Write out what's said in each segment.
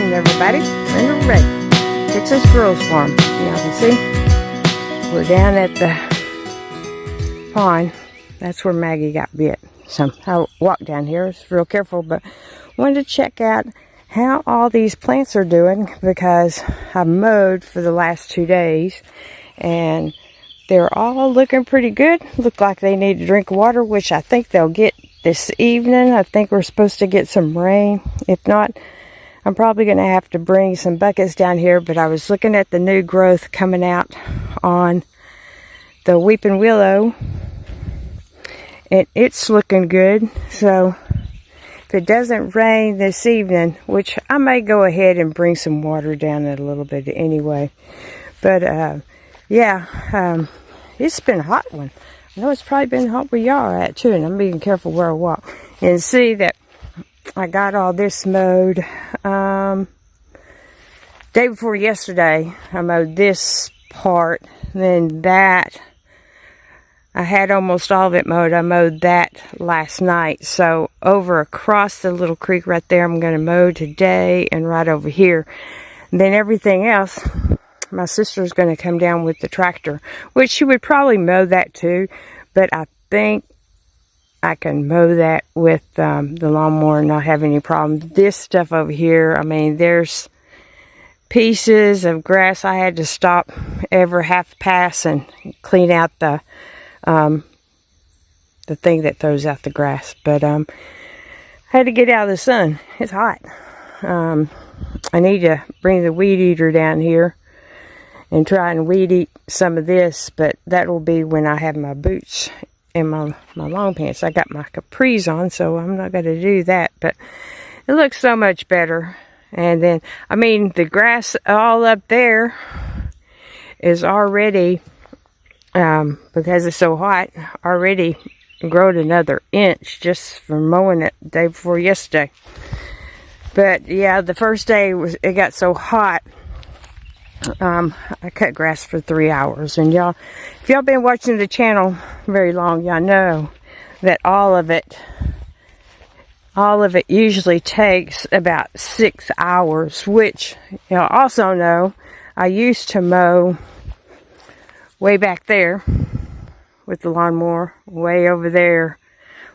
morning, everybody. We're in the Wright, Texas Girls Farm. Y'all can see we're down at the pond. That's where Maggie got bit. So I walked down here. It's real careful, but wanted to check out how all these plants are doing because I mowed for the last 2 days and they're all looking pretty good. Look like they need to drink water, which I think they'll get this evening. I think we're supposed to get some rain. If not, I'm probably going to have to bring some buckets down here, but I was looking at the new growth coming out on the weeping willow, and it's looking good. So if it doesn't rain this evening, which I may go ahead and bring some water down it a little bit anyway. But yeah, it's been a hot one. I know it's probably been hot where y'all are at too, and I'm being careful where I walk. And see that I got all this mowed. Day before yesterday, I mowed this part. Then that, I had almost all of it mowed. I mowed that last night. So over across the little creek right there, I'm going to mow today, and right over here. And then everything else, my sister's going to come down with the tractor, which she would probably mow that too. But I think I can mow that with the lawnmower and not have any problem. This stuff over here, I mean, there's pieces of grass I had to stop every half pass and clean out the thing that throws out the grass. But I had to get out of the sun. It's hot. I need to bring the weed eater down here and try and weed eat some of this, but that will be when I have my boots and my long pants. I got my capris on, so I'm not going to do that, but it looks so much better. And then, I mean, the grass all up there is already, because it's so hot, already grown another inch just from mowing it the day before yesterday. But yeah, the first day it got so hot, I cut grass for 3 hours. And y'all, if y'all been watching the channel very long, y'all know that all of it usually takes about 6 hours, which y'all also know I used to mow way back there with the lawnmower, way over there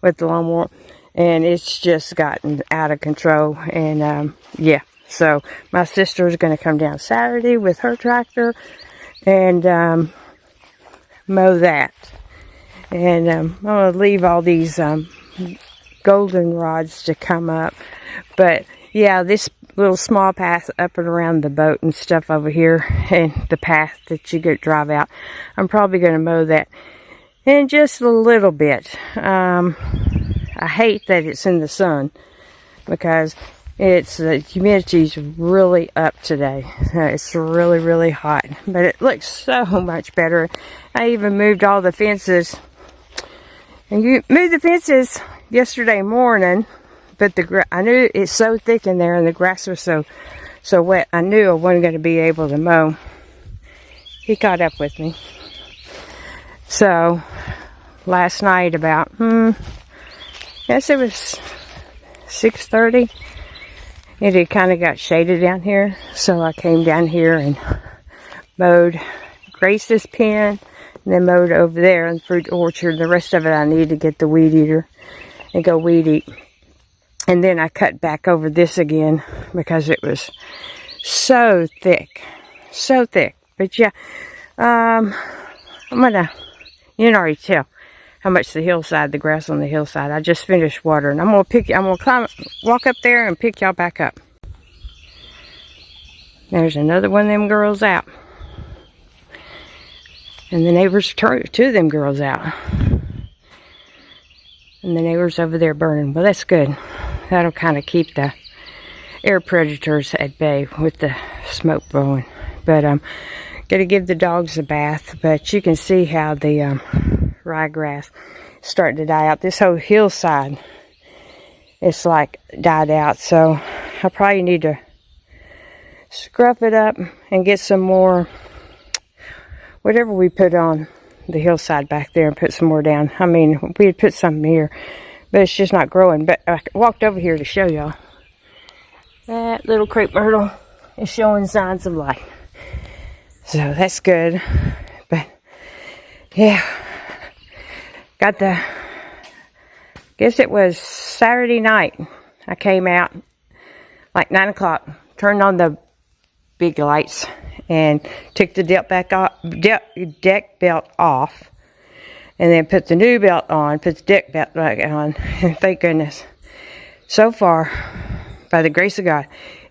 with the lawnmower, and it's just gotten out of control. And yeah, so my sister is going to come down Saturday with her tractor and mow that. And I'm going to leave all these golden rods to come up. But yeah, this little small path up and around the boat and stuff over here, and the path that you could drive out, I'm probably going to mow that in just a little bit. I hate that it's in the sun because the humidity's really up today. It's really, really hot, but it looks so much better. I even moved all the fences, and you moved the fences yesterday morning, but I knew it's so thick in there and the grass was so wet. I knew I wasn't going to be able to mow. He caught up with me. So last night about yes, it was 6:30. It had kind of got shaded down here, so I came down here and mowed Grace's pen, and then mowed over there in the fruit orchard. The rest of it I need to get the weed eater and go weed eat. And then I cut back over this again because it was so thick. So thick. But yeah, I'm gonna, you can already tell how much the grass on the hillside. I just finished watering. I'm gonna walk up there and pick y'all back up. There's another one of them girls out. And the neighbors, two of them girls out. And the neighbors over there burning. Well, that's good. That'll kind of keep the air predators at bay with the smoke blowing. But I'm going to give the dogs a bath. But you can see how the ryegrass is starting to die out. This whole hillside is like died out. So I probably need to scruff it up and get some more, whatever we put on the hillside back there, and put some more down. I mean, we had put something here, but it's just not growing. But I walked over here to show y'all. That little crepe myrtle is showing signs of life. So that's good. But yeah, got the, guess it was Saturday night. I came out like 9 o'clock, turned on the big lights and took the deck belt off, and then put the new belt on, put the deck belt back on. And thank goodness, so far, by the grace of God,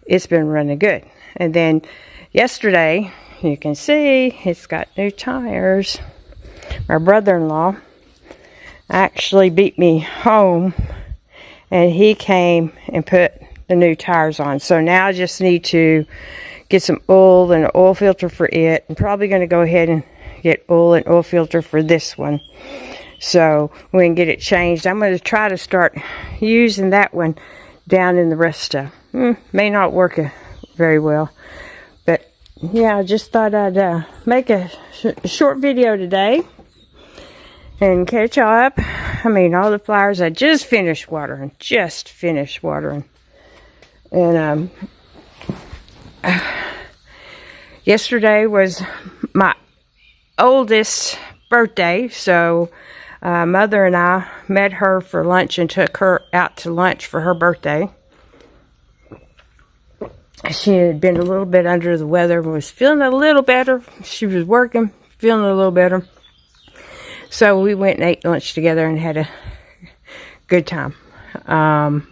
it's been running good. And then yesterday, you can see it's got new tires. My brother-in-law actually beat me home, and he came and put the new tires on. So now I just need to get some oil and an oil filter for it. I'm probably going to go ahead and get oil and oil filter for this one, so we can get it changed. I'm going to try to start using that one down in the rest stuff. May not work very well, but yeah, I just thought I'd make a short video today and catch up. I mean, all the flowers I just finished watering, and yesterday was my oldest birthday, so Mother and I met her for lunch and took her out to lunch for her birthday. She had been a little bit under the weather, was feeling a little better. She was working, feeling a little better. So we went and ate lunch together and had a good time. And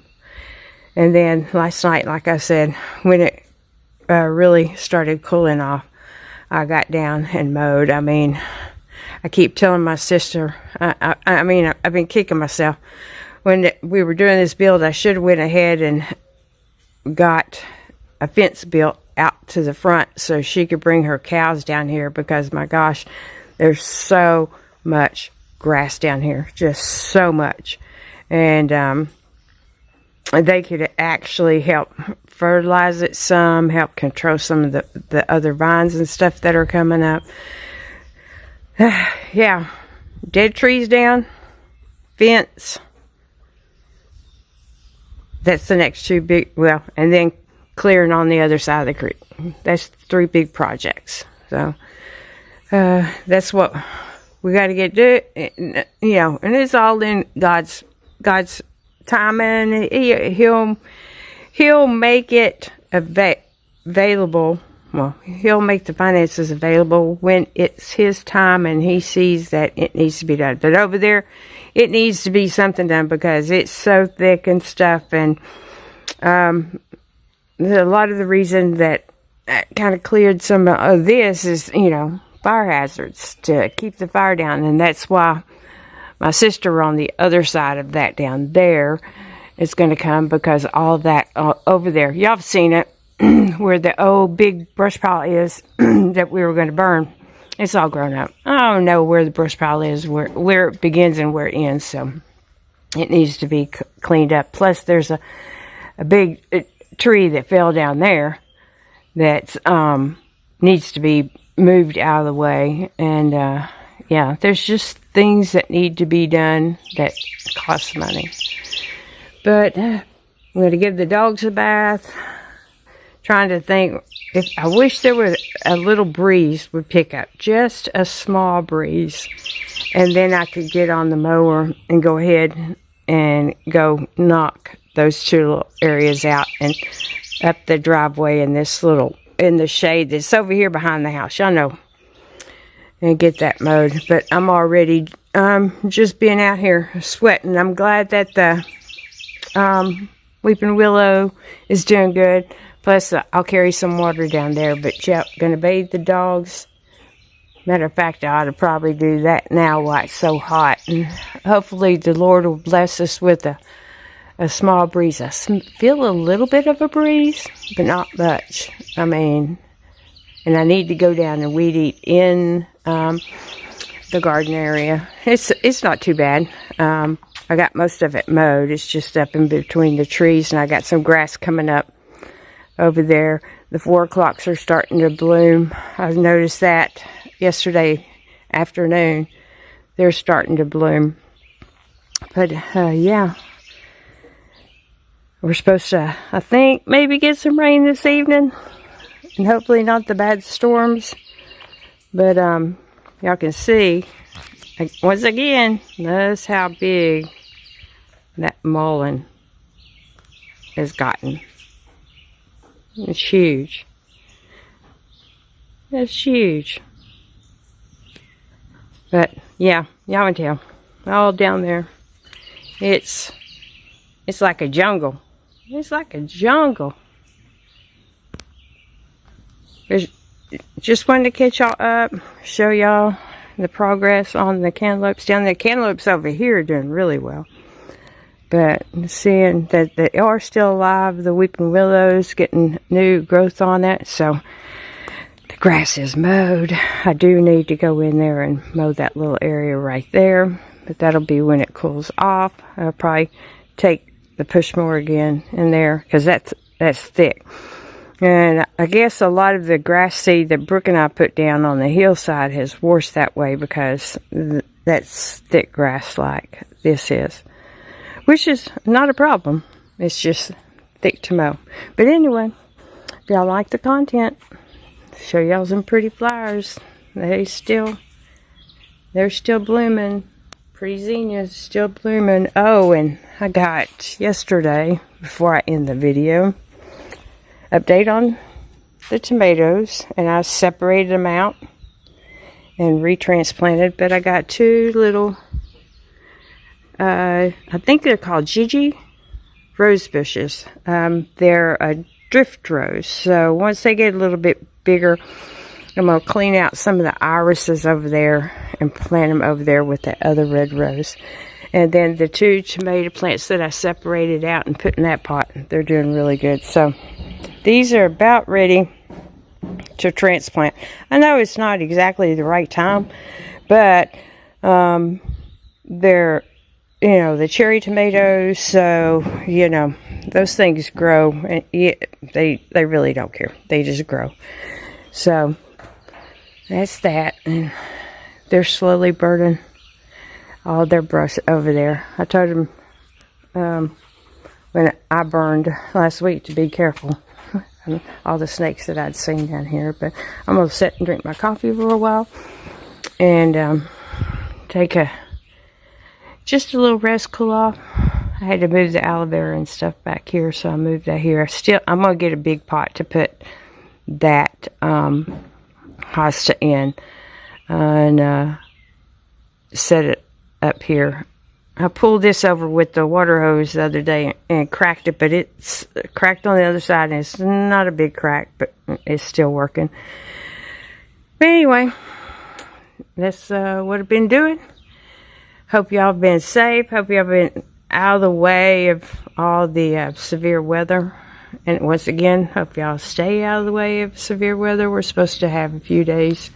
then last night, like I said, when it really started cooling off, I got down and mowed. I mean, I keep telling my sister, I mean, I've been kicking myself. When we were doing this build, I should have went ahead and got a fence built out to the front so she could bring her cows down here, because my gosh, there's so much grass down here, just so much. And they could actually help fertilize it some, help control some of the other vines and stuff that are coming up. Yeah, dead trees down, fence. That's the next two big, well, and then clearing on the other side of the creek. That's 3 big projects. So that's what we got to get do. You know, and it's all in God's timing. He'll make it available. Well, he'll make the finances available when it's his time and he sees that it needs to be done. But over there, it needs to be something done because it's so thick and stuff. And a lot of the reason that kind of cleared some of this is, you know, fire hazards, to keep the fire down. And that's why my sister on the other side of that down there is going to come, because all that over there, y'all have seen it, where the old big brush pile is that we were going to burn. It's all grown up. I don't know where the brush pile is, where it begins and where it ends, so it needs to be cleaned up. Plus, there's a big tree that fell down there that needs to be moved out of the way. And yeah, there's just things that need to be done that cost money. But I'm going to give the dogs a bath. Trying to think, if I wish there was a little breeze would pick up, just a small breeze, and then I could get on the mower and go ahead and go knock those 2 little areas out and up the driveway in this little, in the shade that's over here behind the house, y'all know, and get that mowed. But I'm already just being out here sweating. I'm glad that the weeping willow is doing good. Plus, I'll carry some water down there. But, yeah, going to bathe the dogs. Matter of fact, I ought to probably do that now while it's so hot. And hopefully the Lord will bless us with a small breeze. I feel a little bit of a breeze, but not much. I mean, and I need to go down and weed eat in the garden area. It's not too bad. I got most of it mowed. It's just up in between the trees, and I got some grass coming up over there. The 4 o'clocks are starting to bloom. I've noticed that yesterday afternoon. They're starting to bloom. But, yeah. We're supposed to, I think, maybe get some rain this evening. And hopefully not the bad storms. But y'all can see, once again, notice how big that mullein has gotten. It's huge. It's huge. But yeah, y'all can tell. All down there. It's like a jungle. It's like a jungle. Just wanted to catch y'all up, show y'all the progress on the cantaloupes down there. Cantaloupes over here are doing really well. But seeing that they are still alive, the weeping willows getting new growth on it. So the grass is mowed. I do need to go in there and mow that little area right there. But that'll be when it cools off. I'll probably take the push mower again in there because that's thick. And I guess a lot of the grass seed that Brooke and I put down on the hillside has washed that way because that's thick grass like this is. Which is not a problem. It's just thick to mow. But anyway, if y'all like the content, show y'all some pretty flowers. They're still blooming. Pretty zinnias still blooming. Oh, and I got yesterday, before I end the video, update on the tomatoes, and I separated them out and retransplanted. But I got two little, I think they're called Gigi rose bushes. They're a drift rose. So once they get a little bit bigger, I'm going to clean out some of the irises over there and plant them over there with the other red rose. And then the two tomato plants that I separated out and put in that pot, they're doing really good. So these are about ready to transplant. I know it's not exactly the right time, but they're, the cherry tomatoes, so, those things grow. And they really don't care. They just grow. So that's that. And they're slowly burning all their brush over there. I told them when I burned last week to be careful. All the snakes that I'd seen down here. But I'm going to sit and drink my coffee for a while. And take just a little rest, cool off. I had to move the aloe vera and stuff back here, so I moved that here. I'm going to get a big pot to put that hosta in and set it up here. I pulled this over with the water hose the other day and cracked it, but it's cracked on the other side, and it's not a big crack, but it's still working. But anyway, that's what I've been doing. Hope y'all have been safe. Hope y'all been out of the way of all the severe weather. And once again, hope y'all stay out of the way of severe weather. We're supposed to have a few days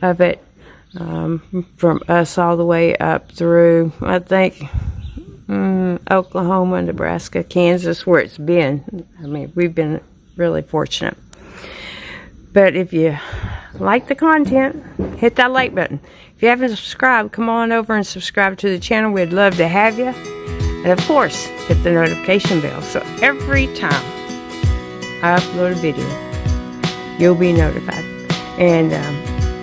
of it. From us all the way up through, I think, Oklahoma, Nebraska, Kansas, where it's been. I mean, we've been really fortunate. But if you like the content, hit that like button. If you haven't subscribed, come on over and subscribe to the channel. We'd love to have you. And of course, hit the notification bell. So every time I upload a video, you'll be notified. And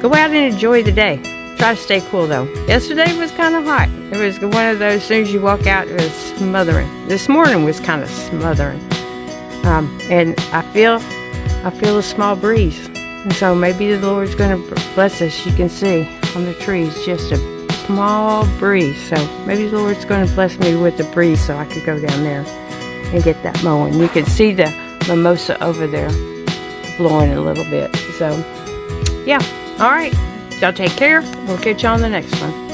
go out and enjoy the day. Try to stay cool though. Yesterday was kind of hot. It was one of those, as soon as you walk out, it was smothering. This morning was kind of smothering. And I feel a small breeze. And so maybe the Lord's going to bless us. You can see on the trees just a small breeze. So maybe the Lord's going to bless me with the breeze so I could go down there and get that mowing. You can see the mimosa over there blowing a little bit. So, yeah. All right. Y'all take care. We'll catch you on the next one.